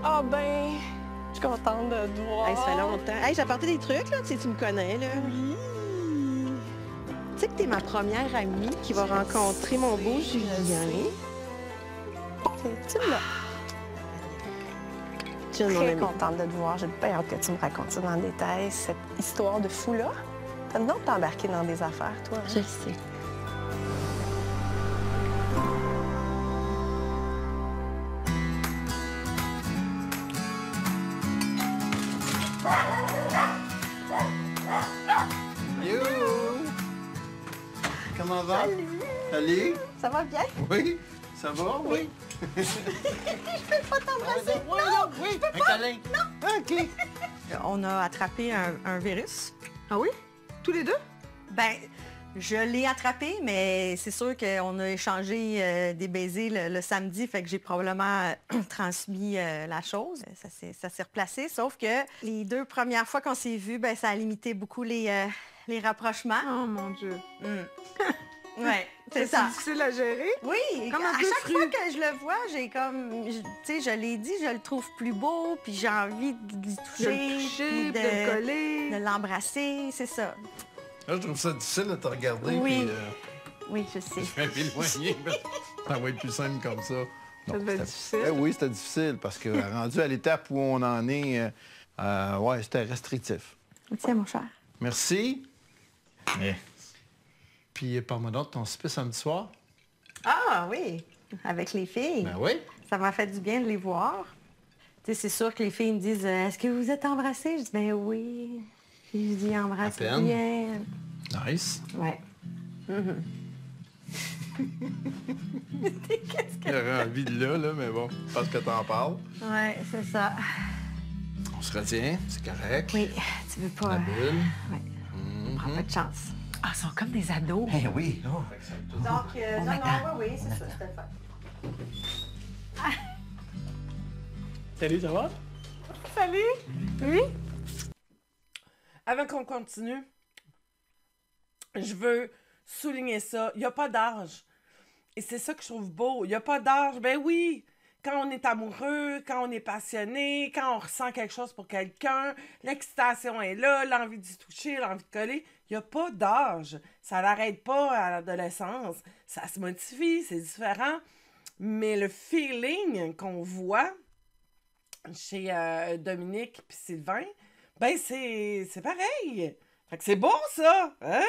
Ah ben, je suis contente de te voir. Hey, ça fait longtemps. Hey, j'ai apporté des trucs, là, tu sais, tu me connais, là. Oui. Tu sais que t'es ma première amie qui va rencontrer mon beau Julien. Tu là. Tu es mon Très ami. contente de te voir. J'ai bien hâte que tu me racontes ça dans le détail, cette histoire de fou-là. T'as donc t'embarquer dans des affaires, toi. Hein? Je le sais. Yo! Comment va? Salut! Salut! Ça va bien? Oui? Ça va? Oui? Je peux pas t'embrasser. Oui! Un câlin? Non! OK. On a attrapé un virus. Ah oui? Tous les deux? Ben, je l'ai attrapé, mais c'est sûr qu'on a échangé des baisers le samedi, fait que j'ai probablement transmis la chose. Ça s'est replacé, sauf que les 2 premières fois qu'on s'est vus, ben, ça a limité beaucoup les rapprochements. Oh mon Dieu. Ouais, c'est ça. difficile à gérer? Oui, Comme un à peu chaque fru. fois que je le vois, j'ai comme, tu sais, je l'ai dit, je le trouve plus beau, puis j'ai envie de lui De toucher, le toucher, puis de le coller. de l'embrasser, c'est ça. Là, je trouve ça difficile de te regarder. Oui. Puis, Oui, je sais. je vais m'éloigner. Ça va être plus simple comme ça. Ça devait être difficile. Oui, c'était difficile parce que rendu à l'étape où on en est, ouais, c'était restrictif. Tiens, mon cher. Merci. Puis, parle-moi donc de ton souper samedi soir. Ah oui, avec les filles. Ben oui. Ça m'a fait du bien de les voir. Tu sais, c'est sûr que les filles me disent Est-ce que vous êtes embrassés? Je dis Ben oui. Puis je dis embrasse À peine. bien. Nice. Ouais. J'aurais envie de là, mais bon, parce que t'en parles. Ouais, c'est ça. On se retient, c'est correct. Oui, tu veux pas. La bulle. Ouais. On prend pas de chance. Ah, ils sont comme des ados. Eh oui, oh. Donc, non, oui, c'est ça, c'était le fun. Salut, ça va? Salut! Oui? Avant qu'on continue, je veux souligner ça. Il n'y a pas d'âge. Et c'est ça que je trouve beau. Il n'y a pas d'âge. Ben oui, quand on est amoureux, quand on est passionné, quand on ressent quelque chose pour quelqu'un, l'excitation est là, l'envie d'y toucher, l'envie de coller. Il n'y a pas d'âge. Ça n'arrête pas à l'adolescence. Ça se modifie, c'est différent. Mais le feeling qu'on voit chez Dominique et Sylvain, ben c'est pareil. Fait que c'est beau, ça, hein?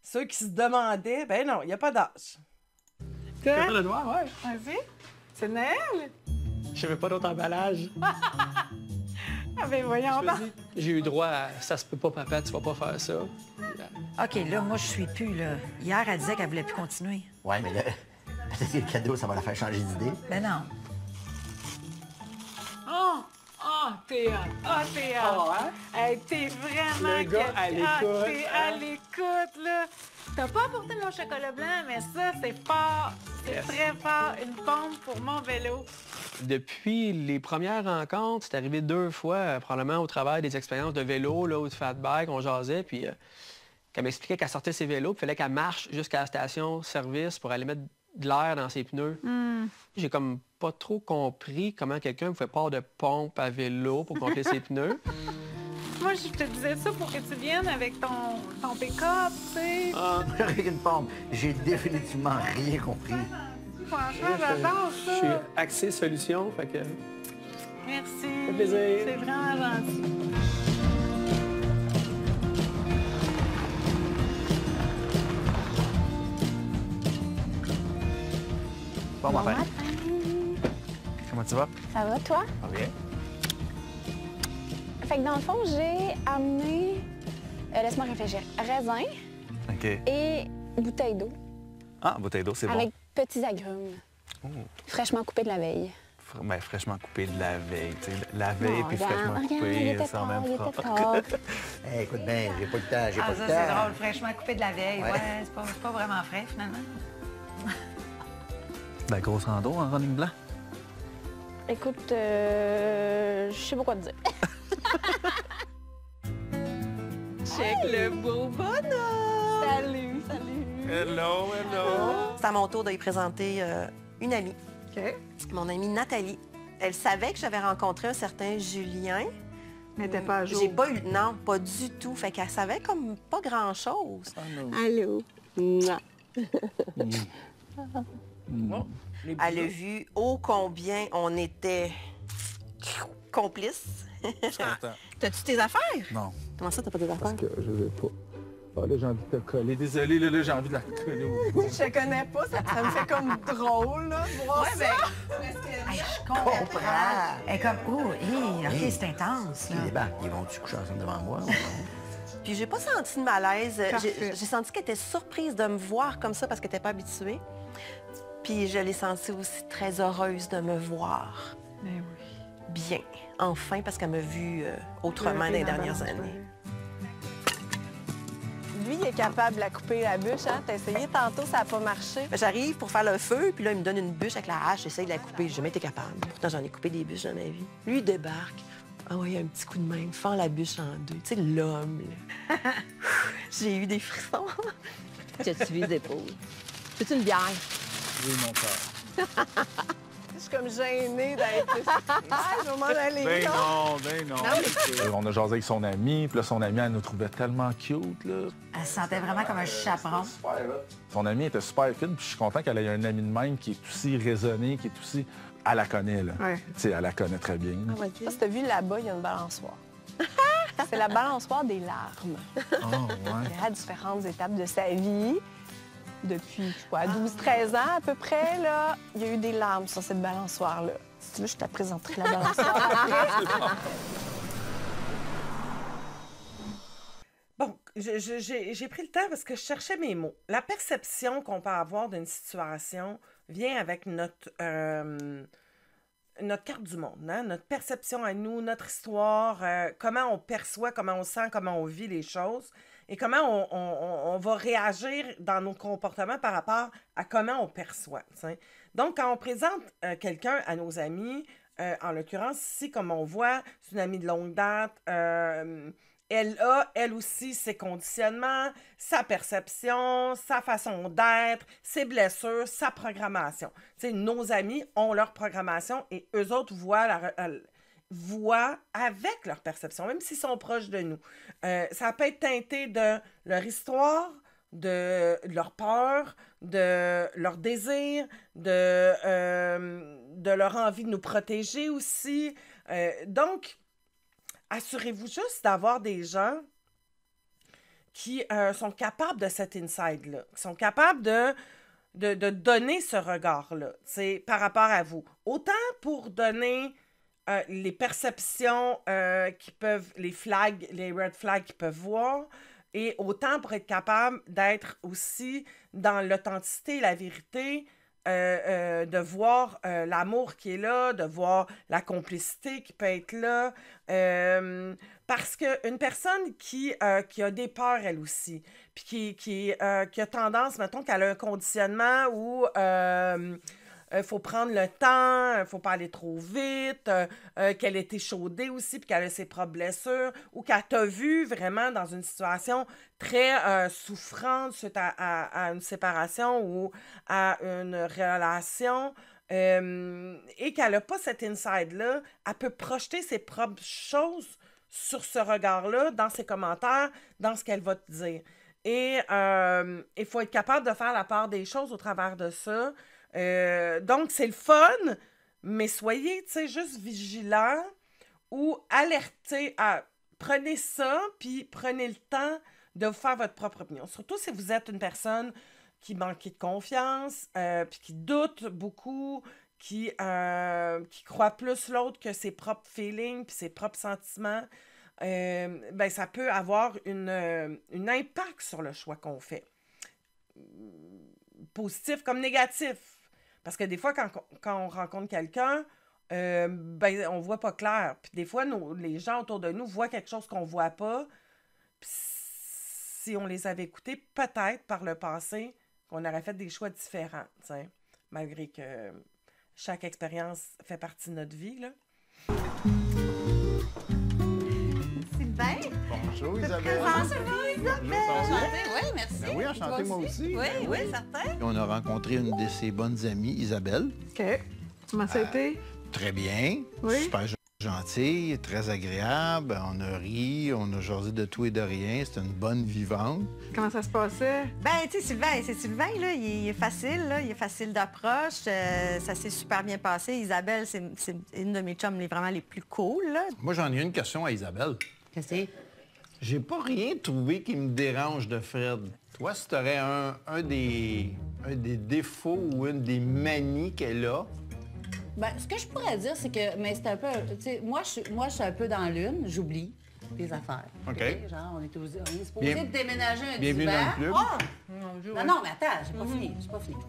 Ceux qui se demandaient, ben non, il n'y a pas d'âge. Tu peux le doigt, ouais. Vas-y. C'est Noël? Je savais pas d'autre emballage. Ah ben voyons Je donc. me dis, j'ai eu droit à ça se peut pas, papa, tu vas pas faire ça. OK, là, moi, je suis plus, là. Hier, elle disait qu'elle voulait plus continuer. Ouais, mais là, peut-être que le cadeau, ça va la faire changer d'idée. Ben non. Oh, Théa. Oh, Théa. Oh, hein? Hey, t'es vraiment... Le gars à l'écoute, t'es hein? à l'écoute, là. T'as pas apporté mon chocolat blanc, mais ça, c'est fort. C'est Yes. très fort. Une pompe pour mon vélo. Depuis les premières rencontres, c'est arrivé 2 fois, probablement au travail des expériences de vélo là, ou de fat bike, on jasait, puis qu'elle m'expliquait qu'elle sortait ses vélos, puis il fallait qu'elle marche jusqu'à la station-service pour aller mettre de l'air dans ses pneus. J'ai comme pas trop compris comment quelqu'un me fait part de pompe à vélo pour gonfler ses pneus. Moi, je te disais ça pour que tu viennes avec ton pick-up, tu sais. Avec une pompe, j'ai définitivement rien compris. Franchement, j'adore Je suis ça. axé solution, fait que... Merci. fait plaisir. C'est vraiment gentil. Bon matin. Comment tu vas? Ça va, toi? Ça va bien. Fait que dans le fond, j'ai amené, laisse-moi réfléchir, raisin OK. et bouteille d'eau Ah, bouteille d'eau, c'est bon. avec petits agrumes, fraîchement coupés de la veille. Ben, fraîchement coupé de la veille. Tu sais, la veille Non, puis regarde, fraîchement regarde, il coupé, était c'est en tard, même il était temps. tard. Hey, écoute bien, j'ai pas le temps, j'ai Ah, pas ça, le c'est temps. drôle. Fraîchement coupé de la veille. Ouais. Ouais, c'est pas vraiment frais, finalement. La grosse rando en running blanc. Écoute, je sais pas quoi te dire. Check le beau bonhomme! Salut, salut. Hello, hello. C'est à mon tour de lui présenter une amie. OK. Mon amie Nathalie. Elle savait que j'avais rencontré un certain Julien. Elle n'était pas à jour. J'ai pas eu... Non, pas du tout. Fait qu'elle savait comme pas grand-chose. Allô? Mouah. Oh, les Elle a bisous. vu ô combien on était complices. T'as-tu tes affaires? Non. Comment ça, t'as pas tes affaires? Parce que je veux pas. Ah, là, j'ai envie de te coller. Désolé, là, j'ai envie de la coller au bout. Je connais pas, ça me fait comme drôle, là, de voir ça. Hey, je comprends. Elle est comme, oh, hey, OK, c'est intense, là. Ils débarquent. Ils vont-tu coucher ensemble devant moi? Ou non? Puis j'ai pas senti de malaise. Parfait. J'ai senti qu'elle était surprise de me voir comme ça parce qu'elle était pas habituée. Puis je l'ai sentie aussi très heureuse de me voir Ben oui. bien. Enfin, parce qu'elle m'a vue autrement dans les dernières années. Lui, il est capable de la couper la bûche, hein? T'as essayé tantôt, ça n'a pas marché. Ben, j'arrive pour faire le feu, puis là, il me donne une bûche avec la hache. J'essaye de la couper. J'ai jamais été capable. Pourtant, j'en ai coupé des bûches dans ma vie. Lui, il débarque. Ah ouais, un petit coup de main, fend la bûche en deux. Tu sais, l'homme, là. J'ai eu des frissons. T'as-tu vu les épaules? Veux-tu une bière? Oui, mon cœur. Je suis comme gênée d'être... Ah, je vais m'en aller, Ben là. non, ben non. On a jasé avec son amie, puis là, son amie, elle nous trouvait tellement cute, là. Elle se sentait vraiment comme un chaperon. Son amie était super fine, puis je suis content qu'elle ait un ami de même qui est aussi raisonné, qui est aussi... Elle la connaît, là. Ouais. Tu sais, elle la connaît très bien. Je sais pas si t'as vu là-bas, il y a une balançoire. C'est la balançoire des larmes. Ah, ouais. Il y a différentes étapes de sa vie. Depuis, quoi, 12-13 ans à peu près, là, il y a eu des larmes sur cette balançoire-là. Si tu veux, je te présenterai la balançoire après. Bon, j'ai pris le temps parce que je cherchais mes mots. La perception qu'on peut avoir d'une situation vient avec notre carte du monde, hein? Notre perception à nous, notre histoire, comment on perçoit, comment on sent, comment on vit les choses et comment on va réagir dans nos comportements par rapport à comment on perçoit. T'sais. Donc, quand on présente quelqu'un à nos amis, en l'occurrence ici, comme on voit, c'est une amie de longue date, elle a, elle aussi, ses conditionnements, sa perception, sa façon d'être, ses blessures, sa programmation. Tu sais, nos amis ont leur programmation et eux autres voient avec leur perception, même s'ils sont proches de nous. Ça peut être teinté de leur histoire, de leur peur, de leur désir, de leur envie de nous protéger aussi. Donc, assurez-vous juste d'avoir des gens qui sont capables de cet insight-là, qui sont capables de donner ce regard-là, c'est par rapport à vous. Autant pour donner les perceptions qui peuvent, les flags, les red flags qu'ils peuvent voir, et autant pour être capable d'être aussi dans l'authenticité, la vérité, de voir l'amour qui est là, de voir la complicité qui peut être là. Parce qu'une personne qui a des peurs, elle aussi, puis qui a tendance, mettons, qu'elle a un conditionnement où faut prendre le temps, faut pas aller trop vite, qu'elle est échaudée aussi, puis qu'elle a ses propres blessures, ou qu'elle t'a vu vraiment dans une situation très souffrante suite à une séparation ou à une relation, et qu'elle n'a pas cet insight-là, elle peut projeter ses propres choses sur ce regard-là, dans ses commentaires, dans ce qu'elle va te dire. Et il faut être capable de faire la part des choses au travers de ça. Donc, c'est le fun, mais soyez, tu sais, juste vigilants ou alertés à... Prenez ça, puis prenez le temps de vous faire votre propre opinion. Surtout si vous êtes une personne qui manque de confiance, puis qui doute beaucoup, qui croit plus l'autre que ses propres feelings, puis ses propres sentiments. Ben, ça peut avoir un impact sur le choix qu'on fait. Positif comme négatif. Parce que des fois, quand on rencontre quelqu'un, ben, on voit pas clair. Puis des fois, les gens autour de nous voient quelque chose qu'on voit pas. Puis si on les avait écoutés, peut-être par le passé, qu'on aurait fait des choix différents, t'sais, malgré que chaque expérience fait partie de notre vie, là. Sylvain? Bonjour, Isabelle. Oui, merci. Ben oui, enchanté, moi aussi. Oui, Ben oui, certain. On a rencontré une de ses bonnes amies, Isabelle. OK. Comment ça a été? Très bien. Oui. Super gentil, très agréable. On a ri, on a jasé de tout et de rien. C'était une bonne vivante. Comment ça se passait? Ben, tu sais, Sylvain, là, il est facile, là, il est facile d'approche. Ça s'est super bien passé. Isabelle, c'est une de mes chums vraiment les plus cool, là. Moi, j'en ai une question à Isabelle. Qu'est-ce que c'est? J'ai pas rien trouvé qui me dérange de Fred. Toi, si tu aurais un des défauts ou une des manies qu'elle a, Ben, ce que je pourrais dire, c'est que, mais c'est un peu, tu sais, moi, je suis un peu dans l'une, j'oublie des affaires. OK. Genre, on est supposé de déménager un bienvenue divan. dans le club. Ah! Non, mais attends, j'ai pas fini, j'ai pas fini.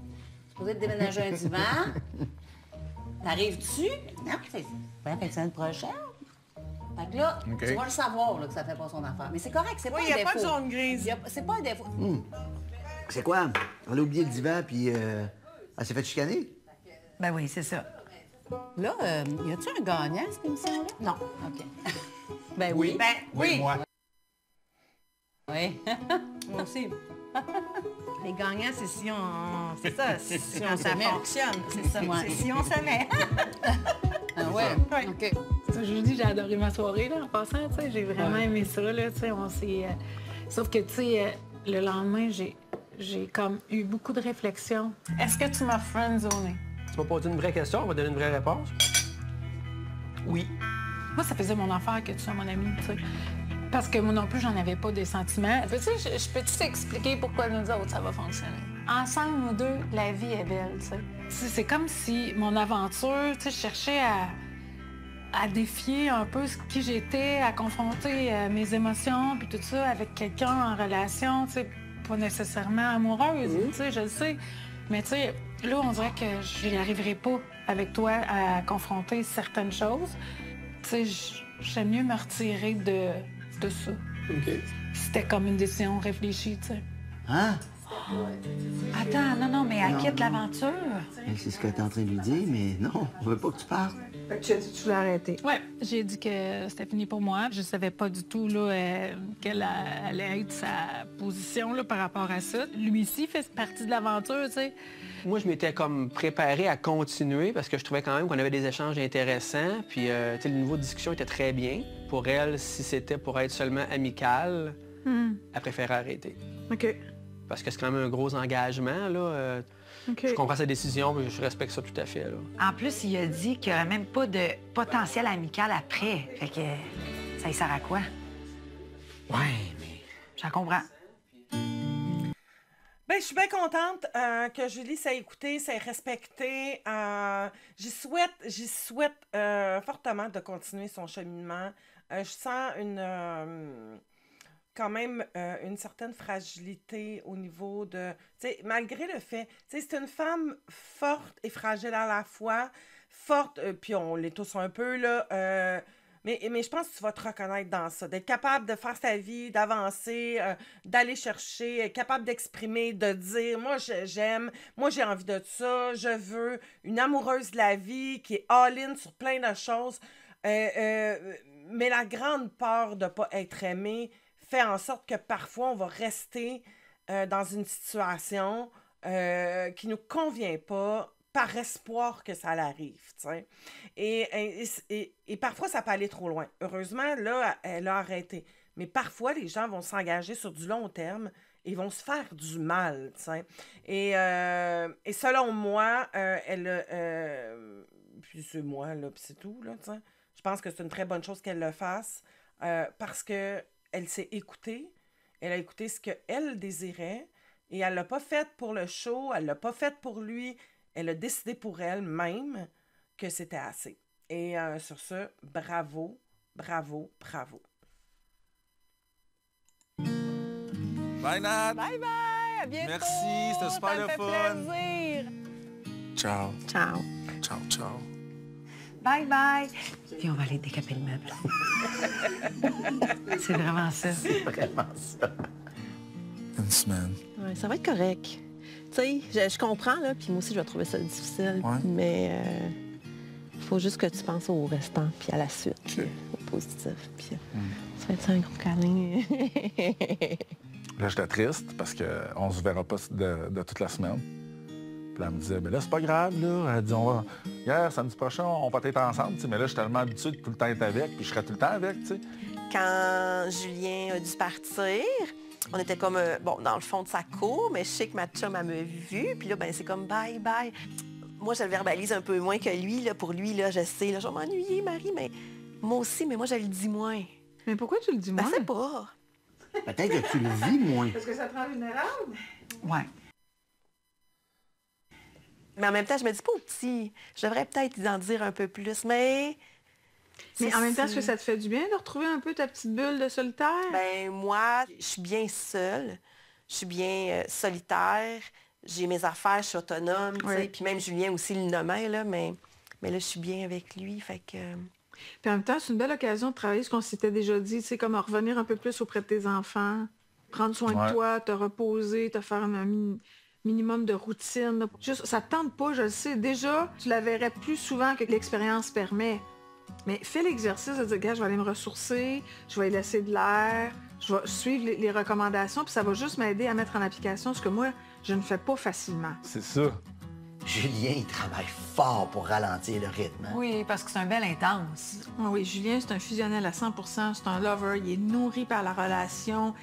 Supposé de déménager un divan. T'arrives-tu? Non, c'est la fin de semaine prochaine. Fait que là, OK. tu vas le savoir là, que ça fait pas son affaire. Mais c'est correct, c'est pas un défaut. il n'y a pas de zone grise. C'est pas un défaut. C'est quoi? Elle a oublié le divan, puis elle s'est fait chicaner? Ben oui, c'est ça. Là, y a-tu un gagnant à cette émission-là? Non. OK. Ben oui. Ben oui. moi. Oui. Moi aussi. Les gagnants, c'est si on... C'est ça, si on ça fonctionne. C'est ça. Ouais. C'est si on se met. Ah ouais? Ouais. OK. Ça, je vous dis, j'ai adoré ma soirée, là, en passant, tu sais. J'ai vraiment aimé ça, là, tu sais. On s'est... Sauf que, tu sais, le lendemain, j'ai comme eu beaucoup de réflexions. Est-ce que tu m'as friendzoné? Tu m'as posé une vraie question, on va donner une vraie réponse. Oui. Moi, ça faisait mon affaire que tu sois mon ami, tu sais. Parce que moi non plus, j'en avais pas des sentiments. Tu sais, je peux-tu t'expliquer pourquoi nous autres, ça va fonctionner? Ensemble, nous deux, la vie est belle, tu sais. C'est comme si mon aventure, tu sais, je cherchais à défier un peu qui j'étais, à confronter mes émotions, puis tout ça, avec quelqu'un en relation, tu sais, pas nécessairement amoureuse, tu sais, je le sais. Mais tu sais, là, on dirait que je n'y arriverai pas avec toi à confronter certaines choses. Tu sais, j'aime mieux me retirer de ça. OK. C'était comme une décision réfléchie, tu sais. Hein? Attends, non, mais elle quitte l'aventure. C'est ce que t'es en train de lui dire, mais non, on veut pas que tu partes. Fait que tu as dit que tu voulais arrêter. Ouais, j'ai dit que c'était fini pour moi. Je savais pas du tout là, quelle allait être sa position là, par rapport à ça. Lui aussi fait partie de l'aventure, tu sais. Moi, je m'étais comme préparé à continuer parce que je trouvais quand même qu'on avait des échanges intéressants. Puis, tu sais, le niveau de discussion était très bien. Pour elle, si c'était pour être seulement amical, elle préférait arrêter. OK. Parce que c'est quand même un gros engagement, là. OK. Je comprends sa décision, mais je respecte ça tout à fait, là. En plus, il a dit qu'il n'y aurait même pas de potentiel amical après. Fait que ça y sert à quoi? Ouais, mais... J'en comprends. Ben, je suis bien contente que Julie s'est écoutée, s'est respectée. J'y souhaite fortement de continuer son cheminement. Je sens quand même une certaine fragilité au niveau de... Tu sais, malgré le fait... Tu sais, c'est une femme forte et fragile à la fois. Forte, puis on l'est tous un peu, là... Mais je pense que tu vas te reconnaître dans ça, d'être capable de faire sa vie, d'avancer, d'aller chercher, être capable d'exprimer, de dire « Moi, j'aime, moi, j'ai envie de ça, je veux une amoureuse de la vie qui est all-in sur plein de choses. » Mais la grande peur de ne pas être aimé fait en sorte que parfois, on va rester dans une situation qui ne nous convient pas, par espoir que ça l'arrive, tu sais. Et parfois, ça peut aller trop loin. Heureusement, là, elle a arrêté. Mais parfois, les gens vont s'engager sur du long terme et vont se faire du mal, tu sais. Et selon moi, puis c'est moi, là, puis c'est tout, là, tu sais. Je pense que c'est une très bonne chose qu'elle le fasse parce qu'elle s'est écoutée. Elle a écouté ce qu'elle désirait et elle l'a pas fait pour le show, elle l'a pas fait pour lui. Elle a décidé pour elle-même que c'était assez. Et sur ce, bravo, bravo, bravo. Bye, Nat! Bye bye! À bientôt! Merci, c'était super Ça me le fait fun! plaisir! Ciao! Ciao! Ciao, ciao! Bye bye. Puis on va aller décaper le meuble. C'est vraiment ça. C'est vraiment ça. Une semaine. Ouais, ça va être correct. Tu sais, je comprends, là, puis moi aussi, je vais trouver ça difficile. Ouais. Mais il faut juste que tu penses au restant, puis à la suite, puis au positif. Puis ça va être ça, un gros câlin. Là, j'étais triste parce qu'on se verra pas de toute la semaine. Puis là, elle me disait, ben là, c'est pas grave, là. Elle dit, hier, samedi prochain, on va être ensemble, tu sais. Mais là, je suis tellement habitué de tout le temps être avec, puis je serais tout le temps avec, tu sais. Quand Julien a dû partir, on était comme, dans le fond de sa cour, mais je sais que ma chum, elle m'a vu, puis là, ben c'est comme bye, bye. Moi, je le verbalise un peu moins que lui, là. Pour lui, là, je sais, là, je vais m'ennuyer, Marie, mais moi aussi, mais moi, je le dis moins. Mais pourquoi tu le dis moins? Ben, c'est pas. Peut-être que tu le vis moins. Parce que ça te rend vulnérable? Ouais. Mais en même temps, je me dis pas au petit. Je devrais peut-être en dire un peu plus, mais... Mais en même temps, est-ce que ça te fait du bien de retrouver un peu ta petite bulle de solitaire? Ben moi, je suis bien seule. Je suis bien solitaire. J'ai mes affaires, je suis autonome. Oui. Puis même Julien aussi le nommait, là, mais là, je suis bien avec lui. Fait que... Puis en même temps, c'est une belle occasion de travailler ce qu'on s'était déjà dit, tu sais, comme revenir un peu plus auprès de tes enfants, prendre soin de toi, te reposer, te faire un minimum de routine. Là. Juste, ça te tente pas, je le sais. Déjà, tu la verrais plus souvent que l'expérience permet. Mais fais l'exercice de dire, gars, je vais aller me ressourcer, je vais laisser de l'air, je vais suivre les recommandations, puis ça va juste m'aider à mettre en application ce que moi, je ne fais pas facilement. C'est ça. Julien, il travaille fort pour ralentir le rythme. Hein? Oui, parce que c'est un bel intense. Oui, Julien, c'est un fusionnel à 100%, c'est un lover, il est nourri par la relation,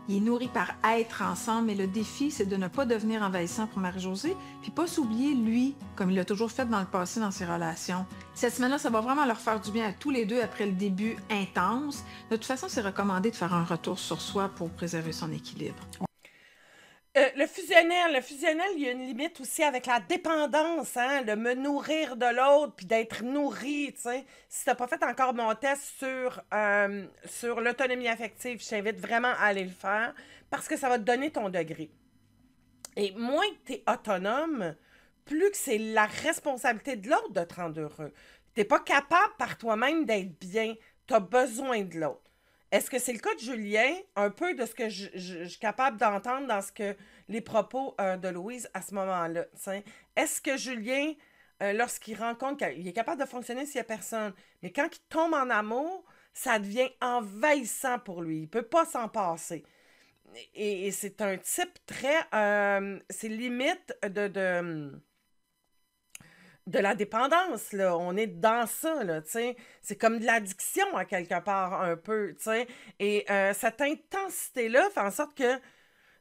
il est nourri par être ensemble, mais le défi, c'est de ne pas devenir envahissant pour Marie-Josée, puis pas s'oublier, lui, comme il l'a toujours fait dans le passé dans ses relations. Cette semaine-là, ça va vraiment leur faire du bien à tous les deux après le début intense. De toute façon, c'est recommandé de faire un retour sur soi pour préserver son équilibre. Le fusionnel, il y a une limite aussi avec la dépendance, hein, le me nourrir de l'autre, puis d'être nourri, tu sais. Si t'as pas fait encore mon test sur l'autonomie affective, je t'invite vraiment à aller le faire, parce que ça va te donner ton degré. Et moins que t'es autonome, plus que c'est la responsabilité de l'autre de te rendre heureux. T'es pas capable par toi-même d'être bien, t'as besoin de l'autre. Est-ce que c'est le cas de Julien? Un peu de ce que je suis capable d'entendre dans les propos de Louise à ce moment-là. T'sais. Est-ce que Julien, lorsqu'il rencontre qu'il est capable de fonctionner s'il n'y a personne, mais quand il tombe en amour, ça devient envahissant pour lui. Il ne peut pas s'en passer. Et c'est un type très... c'est limite de la dépendance, là. On est dans ça, là, tu sais. C'est comme de l'addiction, à quelque part, un peu, tu sais. Et cette intensité-là fait en sorte que,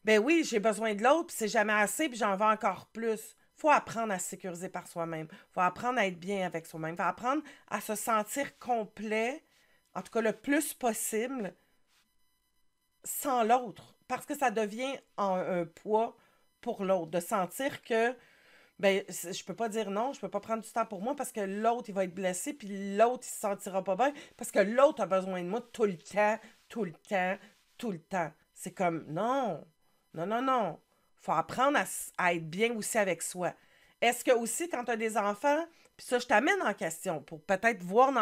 ben oui, j'ai besoin de l'autre, puis c'est jamais assez, puis j'en veux encore plus. Faut apprendre à se sécuriser par soi-même. Faut apprendre à être bien avec soi-même. Faut apprendre à se sentir complet, en tout cas le plus possible, sans l'autre. Parce que ça devient un poids pour l'autre. De sentir que ben, je peux pas dire non, je peux pas prendre du temps pour moi parce que l'autre, il va être blessé, puis l'autre, il se sentira pas bien parce que l'autre a besoin de moi tout le temps, tout le temps, tout le temps. C'est comme, non. Faut apprendre à être bien aussi avec soi. Est-ce que aussi, quand tu as des enfants, puis ça, je t'amène en question pour peut-être voir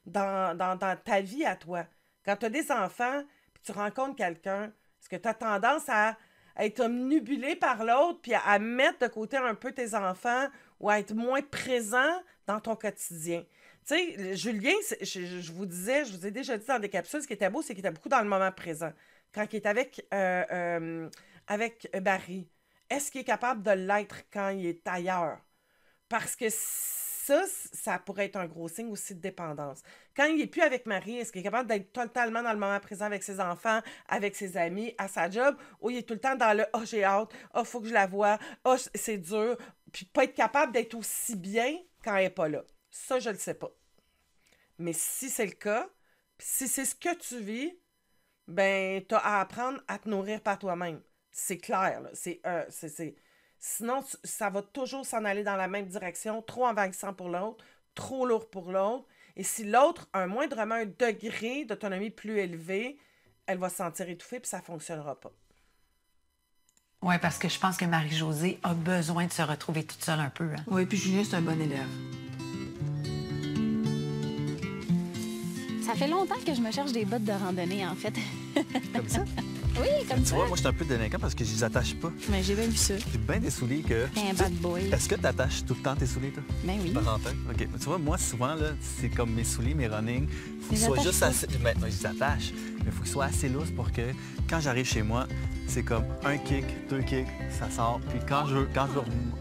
dans ta vie à toi. Quand tu as des enfants, puis tu rencontres quelqu'un, est-ce que tu as tendance à être omnibulé par l'autre, puis à mettre de côté un peu tes enfants ou à être moins présent dans ton quotidien. Tu sais, Julien, je vous ai déjà dit dans des capsules, ce qui était beau, c'est qu'il était beaucoup dans le moment présent. Quand il est avec Barry, est-ce qu'il est capable de l'être quand il est ailleurs? Parce que ça pourrait être un gros signe aussi de dépendance. Quand il n'est plus avec Marie, est-ce qu'il est capable d'être totalement dans le moment présent avec ses enfants, avec ses amis, à sa job, ou il est tout le temps dans le « oh, j'ai hâte, oh, faut que je la voie, oh, c'est dur », puis pas être capable d'être aussi bien quand elle n'est pas là. Ça, je ne le sais pas. Mais si c'est le cas, si c'est ce que tu vis, ben, tu as à apprendre à te nourrir par toi-même. C'est clair, là. Sinon, ça va toujours s'en aller dans la même direction, trop envahissant pour l'autre, trop lourd pour l'autre. Et si l'autre a moindrement un degré d'autonomie plus élevé, elle va se sentir étouffée puis ça ne fonctionnera pas. Oui, parce que je pense que Marie-Josée a besoin de se retrouver toute seule un peu. Hein? Oui, puis Julien, c'est un bon élève. Ça fait longtemps que je me cherche des bottes de randonnée, en fait. Comme ça? Oui, comme Tu ça. vois, moi, je suis un peu délinquant parce que je les attache pas. Mais j'ai bien vu ça. J'ai bien des souliers que... T'es un bad boy. Est-ce que tu attaches tout le temps tes souliers, toi? Ben oui. Parenthèse. OK. Mais tu vois, moi, souvent, là, c'est comme mes souliers, mes running. Faut qu'ils soient juste assez... Maintenant, ils s'attachent. Mais il faut qu'ils soient assez lousses pour que, quand j'arrive chez moi, c'est comme un kick, 2 kicks, ça sort. Puis quand je veux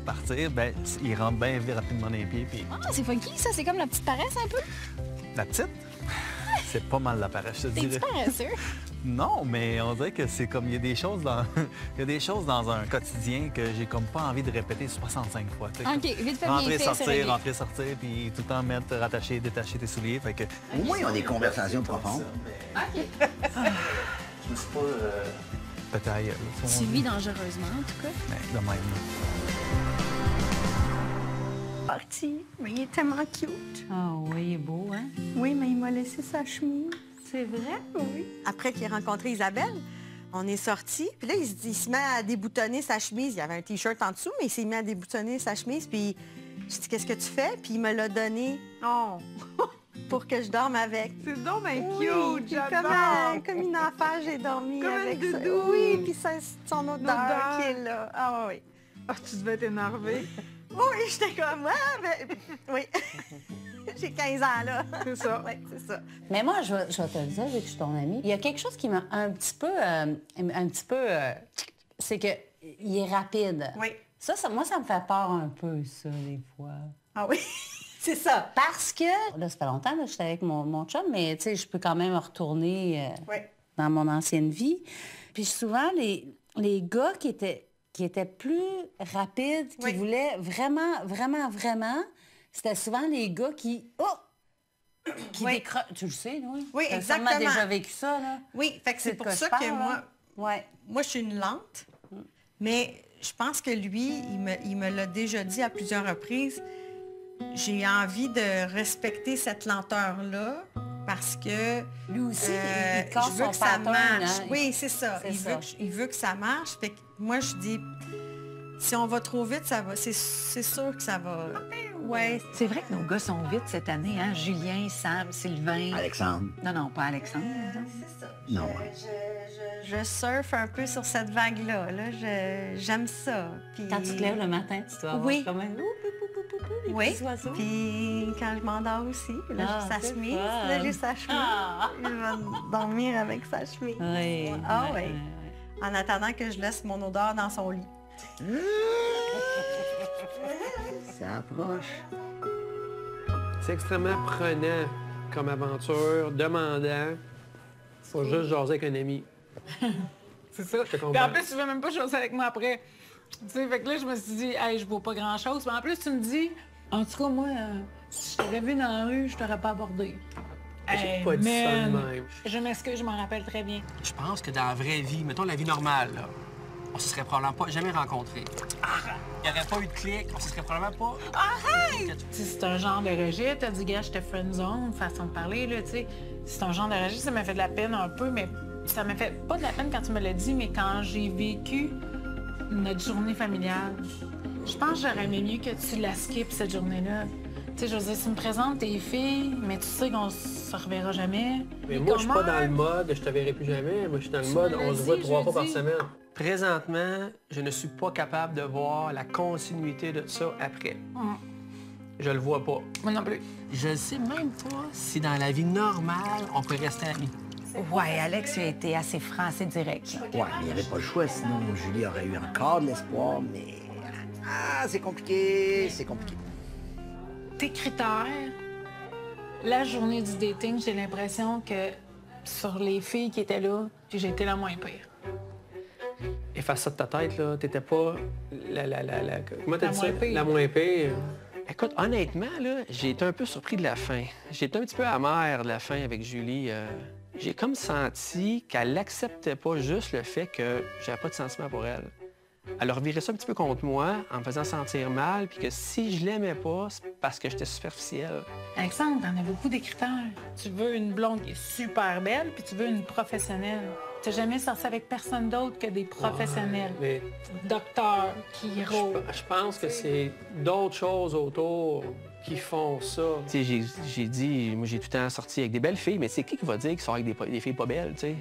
partir, ben, ils rentrent bien vite rapidement dans les pieds. Puis... Ah, c'est funky, ça. C'est comme la petite paresse, un peu. La petite? C'est pas mal la paresse, je te dirais. T'es-tu paresseux? Non, mais on dirait que c'est comme il y a des choses dans il y a des choses dans un quotidien que j'ai comme pas envie de répéter 65 fois. OK, vite fait, rentrer, bien fait, c'est réglé. sortir, puis tout le temps mettre, rattacher, détacher tes souliers. Fait que... Au moins, ils ont des conversations profondes. OK. Je me suis pas pété à la gueule, là, Tu vis dangereusement, en tout cas. Ben, de même. Parti, mais il est tellement cute. Ah oui, il est beau, hein? Oui, mais il m'a laissé sa chemise. C'est vrai? Oui. Après qu'il ait rencontré Isabelle, on est sortis. Puis là, il se met à déboutonner sa chemise. Il y avait un T-shirt en dessous, mais il s'est mis à déboutonner sa chemise. Puis je dis, qu'est-ce que tu fais? Puis il me l'a donné pour que je dorme avec. C'est donc bien Oui, cute, puis j'adore. comme une enfant, j'ai dormi Comme avec un ça. doudou. Oui, puis c'est son odeur L'odeur. qui est là. Ah oui. Ah, tu devais être énervée. Oui, j'étais comme, oui. J'ai 15 ans, là. C'est ça. Oui, c'est ça. Mais moi, je vais te le dire, vu que je suis ton amie, il y a quelque chose qui m'a un petit peu... c'est que il est rapide. Oui. Ça, moi, ça me fait peur un peu, ça, des fois. Ah oui, c'est ça. Parce que... Là, ça fait longtemps que j'étais avec mon chum, mais tu sais, je peux quand même retourner dans mon ancienne vie. Puis souvent, les gars qui étaient plus rapides, qui voulaient vraiment, c'était souvent les gars qui décrochent. Tu le sais, oui? Oui, T'as exactement. sûrement déjà vécu ça, là. Oui, fait que c'est pour de ça quoi que je parle, moi, moi, je suis une lente, mais je pense que lui, il me l'a déjà dit à plusieurs reprises. J'ai envie de respecter cette lenteur-là parce que lui aussi, il je casse veux son que ça pattern, marche. hein. Oui, c'est ça. C'est ça. Il veut que ça marche. Fait que moi, je dis, si on va trop vite, ça va. C'est sûr que ça va. Ouais. C'est vrai que nos gars sont vite cette année, hein? Julien, Sam, Sylvain. Alexandre. Non, pas Alexandre. C'est ça. Non. Je surfe un peu sur cette vague-là. J'aime ça. Puis... Quand tu te lèves le matin, tu dois avoir comme un... Oui, puis quand je m'endors aussi, puis là, j'ai sa chemise, là, j'ai sa chemise. Il va dormir avec sa chemise. Oui. Ah oui. En attendant que je laisse mon odeur dans son lit. Ça approche. C'est extrêmement prenant comme aventure, demandant. Faut juste jaser avec un ami. C'est ça. Je te comprends. Puis en plus, tu veux même pas jaser avec moi après. Tu sais, fait que là, je me suis dit, hey, je vaux pas grand-chose. Mais en plus, tu me dis, en tout cas, moi, si je t'aurais vu dans la rue, je t'aurais pas abordé. J'ai pas dit ça de même. Je m'excuse, je m'en rappelle très bien. Je pense que dans la vraie vie, mettons la vie normale, là, on se serait probablement pas jamais rencontrés. Il n'y aurait pas eu de clic, on se serait probablement pas... Arrête! C'est un genre de rejet. T'as dit, gars, j'étais friendzone, façon de parler, là, tu sais. C'est un genre de rejet, ça m'a fait de la peine un peu, mais ça m'a fait pas de la peine quand tu me l'as dit, mais quand j'ai vécu notre journée familiale, je pense que j'aurais aimé mieux que tu la skippes, cette journée-là. Tu sais, je veux dire, tu me présentes tes filles, mais tu sais qu'on se reverra jamais. Mais moi, je suis pas dans le mode « je te verrai plus jamais ». Moi, je suis dans le mode « on se voit 3 fois par semaine ». Présentement, je ne suis pas capable de voir la continuité de ça après. Je le vois pas. Moi non plus. Je sais même pas si dans la vie normale, on peut rester amis. Ouais, Alex il a été assez franc, assez direct. Ouais, mais il n'y avait pas le choix, sinon Julie aurait eu encore de l'espoir, mais... c'est compliqué, c'est compliqué. Tes critères, la journée du dating, j'ai l'impression que sur les filles qui étaient là, j'ai été la moins pire. Efface ça de ta tête, là. T'étais pas comment t'as dit ça? Pire. La moins pire. Écoute, honnêtement, là, j'ai été un peu surpris de la fin. J'ai été un petit peu amer de la fin avec Julie. J'ai comme senti qu'elle n'acceptait pas juste le fait que j'avais pas de sentiment pour elle. Elle revirait ça un petit peu contre moi en me faisant sentir mal, puis que si je l'aimais pas, c'est parce que j'étais superficielle. Alexandre, t'en as beaucoup des critères. Tu veux une blonde qui est super belle, puis tu veux une professionnelle. T'as jamais sorti avec personne d'autre que des professionnels. Mais docteurs, chiro. Je pense que c'est d'autres choses autour qui font ça. Tu sais, j'ai dit, moi j'ai tout le temps sorti avec des belles filles, mais c'est qui va dire qu'ils sont avec des filles pas belles, tu sais?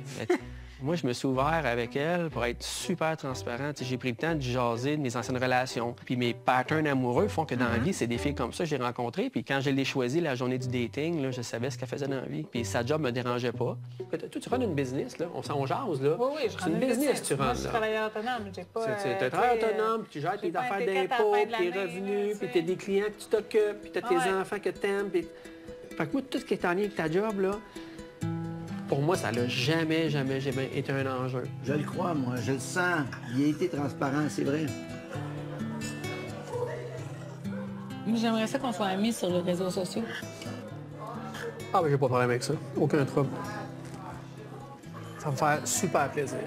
Moi, je me suis ouvert avec elle pour être super transparent. Tu sais, j'ai pris le temps de jaser de mes anciennes relations. Puis mes patterns amoureux font que dans la vie, c'est des filles comme ça que j'ai rencontrées. Puis quand je l'ai choisi la journée du dating, là, je savais ce qu'elle faisait dans la vie. Puis sa job me dérangeait pas. Toi, tu rends une business, là. On jase, là. Oui, je c'est une business, tu rends, Moi, là. je suis travailleur autonome. J'ai pas... T'es travailleur autonome, puis tu gères tes affaires d'impôts, tes revenus, puis t'as des clients que tu t'occupes, puis t'as tes enfants que t'aimes. Puis... Fait que moi, tout ce qui est en lien avec ta job, là, pour moi, ça n'a jamais été un enjeu. Je le crois, moi. Je le sens. Il a été transparent, c'est vrai. J'aimerais ça qu'on soit amis sur les réseaux sociaux. Ah, ben j'ai pas de problème avec ça. Aucun trouble. Ça va me faire super plaisir.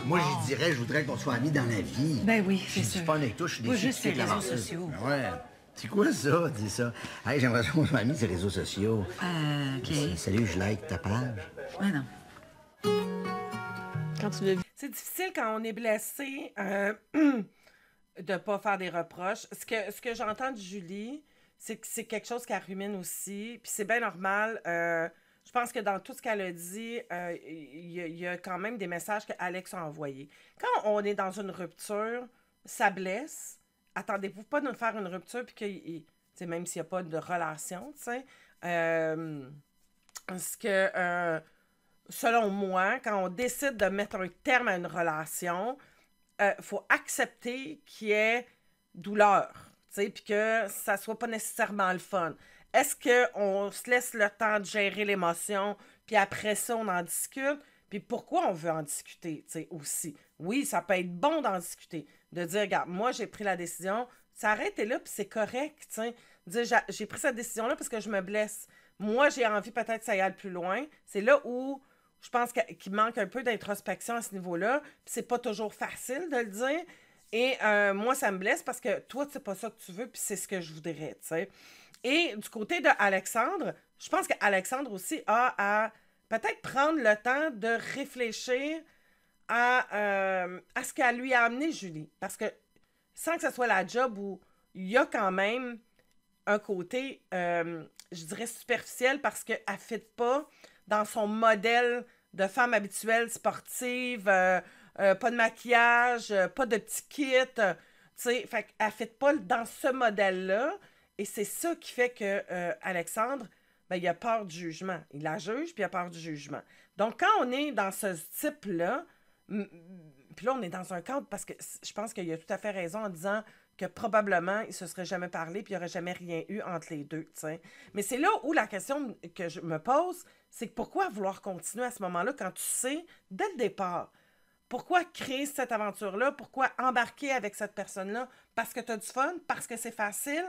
Moi, j'y dirais, je voudrais qu'on soit amis dans la vie. Ben oui, Je suis fun avec toi, je suis Pas déçu. juste que tu les réseaux t'avances. sociaux. Ouais. C'est quoi ça, dis ça? Hey, j'aimerais ça qu'on soit amis sur les réseaux sociaux. OK. Salut, je like ta page. Ouais, non. Quand tu l'as vu. C'est difficile quand on est blessé de pas faire des reproches. Ce que j'entends de Julie, c'est que c'est quelque chose qui rumine aussi. Puis c'est bien normal. Je pense que dans tout ce qu'elle a dit, il y a quand même des messages qu'Alex a envoyés. Quand on est dans une rupture, ça blesse. Attendez-vous pas de nous faire une rupture, puis que, même s'il n'y a pas de relation, tu sais. Parce que, selon moi, quand on décide de mettre un terme à une relation, faut accepter qu'il y ait douleur, tu sais, puis que ça soit pas nécessairement le fun. Est-ce qu'on se laisse le temps de gérer l'émotion, puis après ça, on en discute? Puis pourquoi on veut en discuter, tu sais, aussi? Oui, ça peut être bon d'en discuter, de dire, regarde, moi, j'ai pris la décision, s'arrêter là, puis c'est correct, tu sais. Dire, j'ai pris cette décision-là parce que je me blesse. Moi, j'ai envie peut-être que ça y aille plus loin. C'est là où je pense qu'il manque un peu d'introspection à ce niveau-là. Puis c'est pas toujours facile de le dire. Et moi, ça me blesse parce que toi, c'est pas ça que tu veux, puis c'est ce que je voudrais, tu sais. Et du côté de Alexandre, je pense qu'Alexandre aussi a à peut-être prendre le temps de réfléchir à ce qu'elle lui a amené Julie. Parce que sans que ce soit la job où il y a quand même un côté, je dirais, superficiel parce qu'elle ne fit pas dans son modèle de femme habituelle, sportive, pas de maquillage, pas de petit kit. Tu sais, fait qu'elle ne fit pas dans ce modèle-là. Et c'est ça qui fait que Alexandre, ben, il a peur du jugement. Il la juge, puis il a peur du jugement. Donc, quand on est dans ce type-là, puis là, on est dans un cadre, parce que je pense qu'il a tout à fait raison en disant que probablement, ils ne se seraient jamais parlé, puis il n'y aurait jamais rien eu entre les deux, t'sais. Mais c'est là où la question que je me pose, c'est que pourquoi vouloir continuer à ce moment-là quand tu sais, dès le départ, pourquoi créer cette aventure-là? Pourquoi embarquer avec cette personne-là? Parce que tu as du fun? Parce que c'est facile?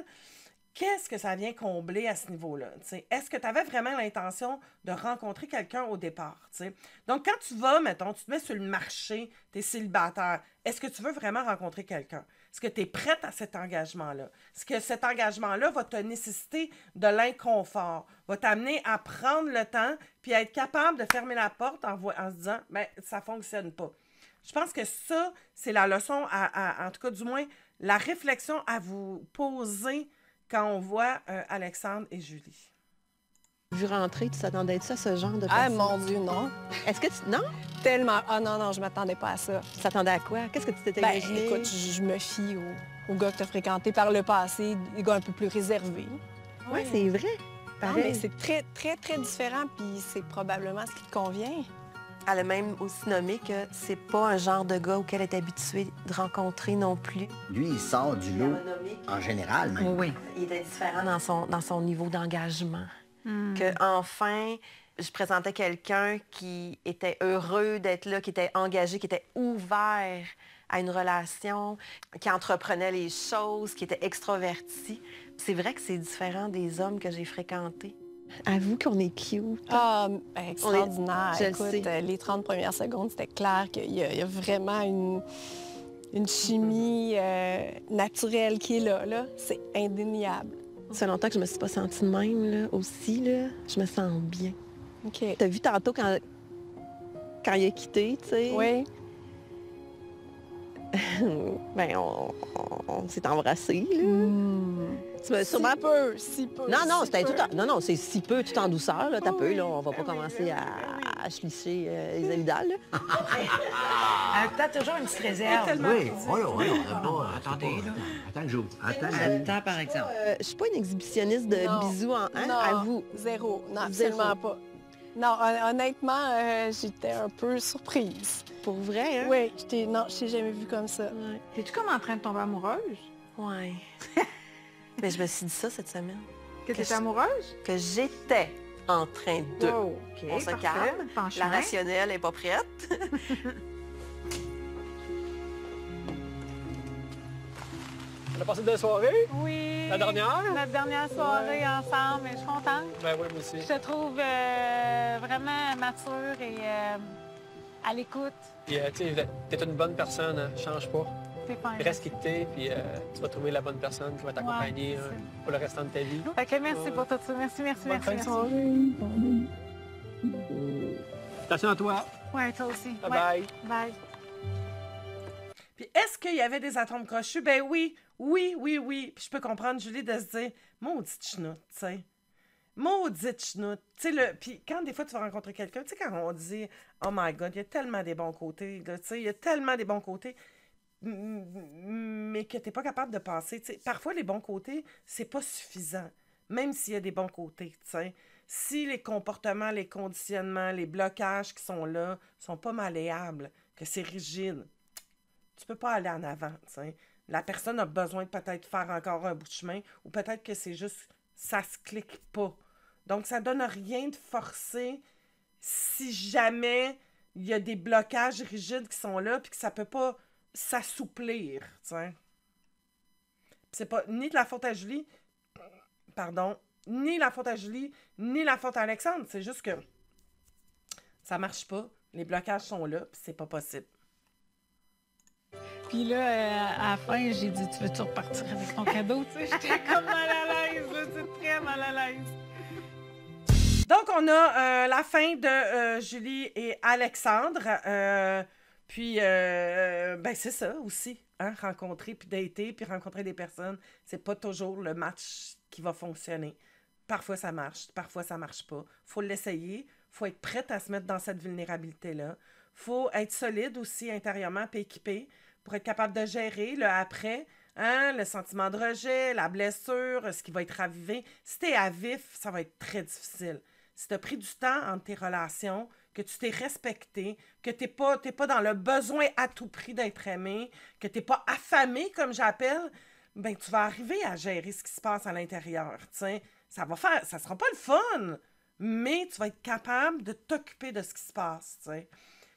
Qu'est-ce que ça vient combler à ce niveau-là? T'sais? Est-ce que tu avais vraiment l'intention de rencontrer quelqu'un au départ? T'sais? Donc, quand tu vas, mettons, tu te mets sur le marché, tu es célibataire, est-ce que tu veux vraiment rencontrer quelqu'un? Est-ce que tu es prête à cet engagement-là? Est-ce que cet engagement-là va te nécessiter de l'inconfort, va t'amener à prendre le temps puis à être capable de fermer la porte en se disant, ben ça ne fonctionne pas. Je pense que ça, c'est la leçon, en tout cas, du moins, la réflexion à vous poser quand on voit Alexandre et Julie. Vu rentrer, tu t'attendais à ce genre de Ah, personne? mon Dieu, non. Est-ce que tu... Non? Tellement. Ah non, je m'attendais pas à ça. Tu t'attendais à quoi? Qu'est-ce que tu t'étais imaginé? Écoute, je me fie aux gars que tu as fréquentés par le passé, des gars un peu plus réservés. Oui, c'est vrai. Non, mais c'est très, très, très différent, puis c'est probablement ce qui te convient. Elle a même aussi nommé que c'est pas un genre de gars auquel elle est habituée de rencontrer non plus. Lui, il sort du lot, en général, même. Oui. Il était différent dans son niveau d'engagement. Que enfin, je présentais quelqu'un qui était heureux d'être là, qui était engagé, qui était ouvert à une relation, qui entreprenait les choses, qui était extraverti. C'est vrai que c'est différent des hommes que j'ai fréquentés. Avoue qu'on est cute. Ah, extraordinaire. Je le Écoute, sais. les 30 premières secondes, c'était clair qu'il y a vraiment une chimie naturelle qui est là. C'est indéniable. Ça fait longtemps que je me suis pas sentie de même, là, aussi, là. Je me sens bien. OK. T'as vu tantôt quand il a quitté, tu sais? Oui. Ben, on s'est embrassés, là. Tu m'as sûrement... Si peu. Non, si c'était peu. tout en... Non, c'est si peu, tout en douceur, là. T'as peu, là. On va pas commencer à licher les amygdales. là. T'as toujours une petite réserve. Oui, attendez, là. Attends que j'ouvre. Attends, par exemple. Je suis pas une exhibitionniste de Non. bisous en Non, à vous. zéro. Non, Zéro. absolument pas. Non, honnêtement, j'étais un peu surprise. Pour vrai, hein? Oui, non, je t'ai jamais vue comme ça. Es-tu comme en train de tomber amoureuse? Ouais. Mais je me suis dit ça cette semaine. Que t'étais amoureuse? Que j'étais en train de. Wow, OK, On se parfait. calme. Penche La main. rationnelle n'est pas prête. On a passé de soirée? Oui. La dernière? Notre dernière soirée ensemble, et je suis contente. Ben oui, moi aussi. Je te trouve vraiment mature et à l'écoute. Puis, tu sais, t'es une bonne personne, hein. Change pas. T'es fin. Reste qui que t'es, puis tu vas trouver la bonne personne qui va t'accompagner pour le restant de ta vie. Fait que merci pour tout ça. Merci, merci, Bonne merci, fin de merci. Attention à toi. Ouais, toi aussi. Bye Ouais. bye. Bye. Puis est-ce qu'il y avait des atomes crochus? Ben oui, oui, oui, oui. Puis je peux comprendre, Julie, de se dire, maudite chenoute, tu sais. Maudite chenoute. Tu sais, puis quand des fois tu vas rencontrer quelqu'un, tu sais, quand on dit, oh my God, il y a tellement des bons côtés, là, tu sais, il y a tellement des bons côtés, mais que tu n'es pas capable de passer. Tu sais, parfois, les bons côtés, c'est pas suffisant, même s'il y a des bons côtés, tu sais. Si les comportements, les conditionnements, les blocages qui sont là sont pas malléables, que c'est rigide, tu peux pas aller en avant, tu sais. La personne a besoin de peut-être faire encore un bout de chemin, ou peut-être que c'est juste, ça se clique pas. Donc, ça donne rien de forcer si jamais il y a des blocages rigides qui sont là, puis que ça peut pas s'assouplir, tu sais. C'est pas ni de la faute à Julie, pardon, ni la faute à Julie, ni la faute à Alexandre. C'est juste que ça marche pas, les blocages sont là, puis c'est pas possible. Puis là, à la fin, j'ai dit, tu veux-tu repartir avec ton cadeau? Tu sais, j'étais comme mal à l'aise, là, tu sais, très mal à l'aise. Donc, on a la fin de Julie et Alexandre. Puis, ben, c'est ça aussi, hein, rencontrer, puis dater, puis rencontrer des personnes, c'est pas toujours le match qui va fonctionner. Parfois, ça marche, parfois, ça marche pas. Faut l'essayer, faut être prête à se mettre dans cette vulnérabilité-là. Faut être solide aussi intérieurement, puis équipé, pour être capable de gérer le après, hein, le sentiment de rejet, la blessure, ce qui va être ravivé. Si t'es à vif, ça va être très difficile. Si t'as pris du temps entre tes relations, que tu t'es respecté, que t'es pas dans le besoin à tout prix d'être aimé, que t'es pas affamé, comme j'appelle, ben tu vas arriver à gérer ce qui se passe à l'intérieur, t'sais. Ça sera pas le fun, mais tu vas être capable de t'occuper de ce qui se passe, t'sais.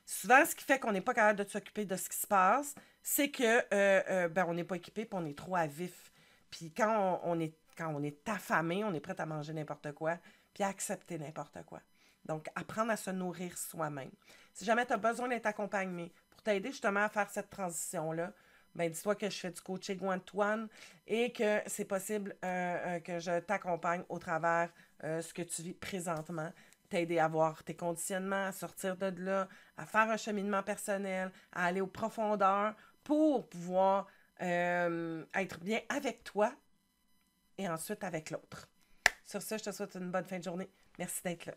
Souvent, ce qui fait qu'on n'est pas capable de s'occuper de ce qui se passe, c'est que ben, on n'est pas équipé et on est trop à vif. Puis quand on est affamé, on est prêt à manger n'importe quoi, puis à accepter n'importe quoi. Donc, apprendre à se nourrir soi-même. Si jamais tu as besoin d'être accompagné pour t'aider justement à faire cette transition-là, ben dis-toi que je fais du coaching one-to-one et que c'est possible que je t'accompagne au travers ce que tu vis présentement, t'aider à voir tes conditionnements, à sortir de là, à faire un cheminement personnel, à aller aux profondeurs pour pouvoir être bien avec toi et ensuite avec l'autre. Sur ce, je te souhaite une bonne fin de journée. Merci d'être là.